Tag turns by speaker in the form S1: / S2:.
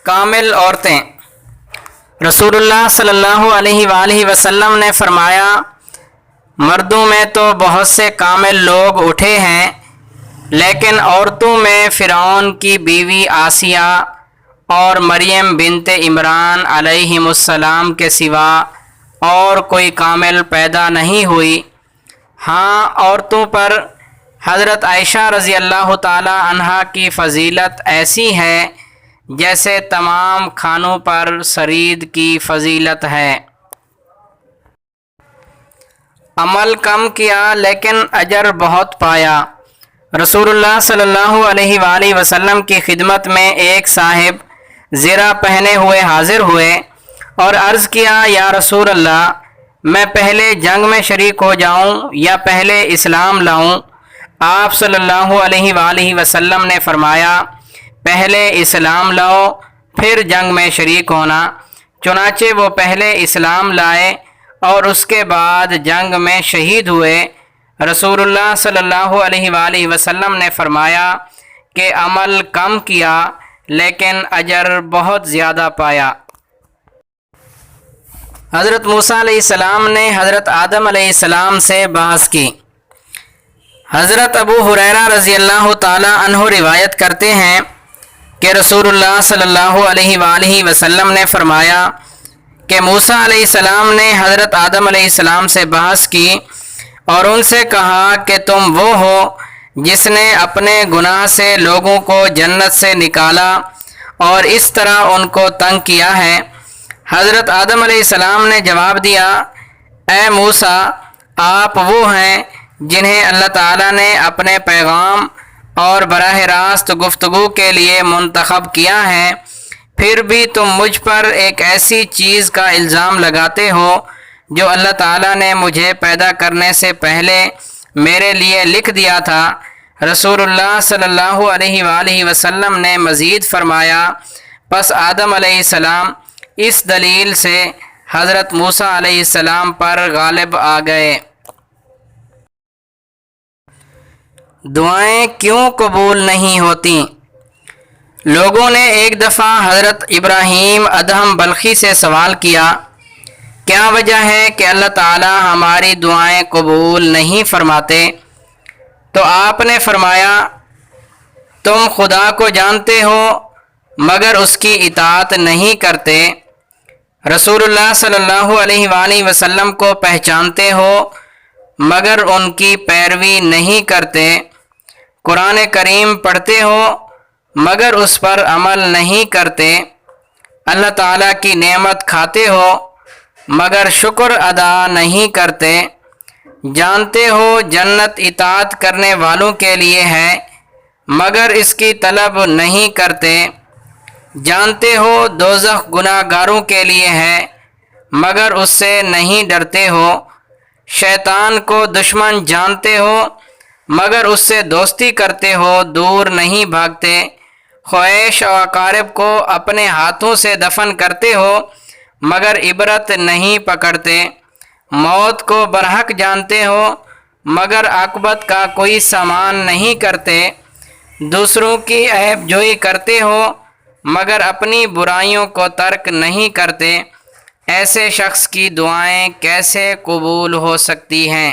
S1: کامل عورتیں۔ رسول اللہ صلی اللہ علیہ وآلہ وسلم نے فرمایا، مردوں میں تو بہت سے کامل لوگ اٹھے ہیں، لیکن عورتوں میں فرعون کی بیوی آسیہ اور مریم بنت عمران علیہم السلام کے سوا اور کوئی کامل پیدا نہیں ہوئی۔ ہاں، عورتوں پر حضرت عائشہ رضی اللہ تعالی عنہا کی فضیلت ایسی ہے جیسے تمام کھانوں پر ثرید کی فضیلت ہے۔ عمل کم کیا لیکن اجر بہت پایا۔ رسول اللہ صلی اللہ علیہ وآلہ وسلم کی خدمت میں ایک صاحب زرہ پہنے ہوئے حاضر ہوئے اور عرض کیا، یا رسول اللہ، میں پہلے جنگ میں شریک ہو جاؤں یا پہلے اسلام لاؤں؟ آپ صلی اللہ علیہ وآلہ وسلم نے فرمایا، پہلے اسلام لاؤ پھر جنگ میں شریک ہونا۔ چنانچہ وہ پہلے اسلام لائے اور اس کے بعد جنگ میں شہید ہوئے۔ رسول اللہ صلی اللہ علیہ وآلہ وسلم نے فرمایا کہ عمل کم کیا لیکن اجر بہت زیادہ پایا۔ حضرت موسیٰ علیہ السلام نے حضرت آدم علیہ السلام سے بحث کی۔ حضرت ابو ہریرہ رضی اللہ تعالی عنہ روایت کرتے ہیں کہ رسول اللہ صلی اللہ علیہ وآلہ وسلم نے فرمایا کہ موسیٰ علیہ السلام نے حضرت آدم علیہ السلام سے بحث کی اور ان سے کہا کہ تم وہ ہو جس نے اپنے گناہ سے لوگوں کو جنت سے نکالا اور اس طرح ان کو تنگ کیا ہے۔ حضرت آدم علیہ السلام نے جواب دیا، اے موسیٰ، آپ وہ ہیں جنہیں اللہ تعالیٰ نے اپنے پیغام اور براہ راست گفتگو کے لیے منتخب کیا ہے، پھر بھی تم مجھ پر ایک ایسی چیز کا الزام لگاتے ہو جو اللہ تعالیٰ نے مجھے پیدا کرنے سے پہلے میرے لیے لکھ دیا تھا۔ رسول اللہ صلی اللہ علیہ وآلہ وسلم نے مزید فرمایا، پس آدم علیہ السلام اس دلیل سے حضرت موسیٰ علیہ السلام پر غالب آ گئے۔ دعائیں کیوں قبول نہیں ہوتیں؟ لوگوں نے ایک دفعہ حضرت ابراہیم ادہم بلخی سے سوال کیا، کیا وجہ ہے کہ اللہ تعالی ہماری دعائیں قبول نہیں فرماتے؟ تو آپ نے فرمایا، تم خدا کو جانتے ہو مگر اس کی اطاعت نہیں کرتے، رسول اللہ صلی اللہ علیہ وآلہ وسلم کو پہچانتے ہو مگر ان کی پیروی نہیں کرتے، قرآن کریم پڑھتے ہو مگر اس پر عمل نہیں کرتے، اللہ تعالیٰ کی نعمت کھاتے ہو مگر شکر ادا نہیں کرتے، جانتے ہو جنت اطاعت کرنے والوں کے لیے ہے مگر اس کی طلب نہیں کرتے، جانتے ہو دوزخ گناہ گاروں کے لیے ہے مگر اس سے نہیں ڈرتے ہو، شیطان کو دشمن جانتے ہو مگر اس سے دوستی کرتے ہو، دور نہیں بھاگتے، خواہش و اقارب کو اپنے ہاتھوں سے دفن کرتے ہو مگر عبرت نہیں پکڑتے، موت کو برحق جانتے ہو مگر عاقبت کا کوئی سامان نہیں کرتے، دوسروں کی عیب جوئی کرتے ہو مگر اپنی برائیوں کو ترک نہیں کرتے، ایسے شخص کی دعائیں کیسے قبول ہو سکتی ہیں؟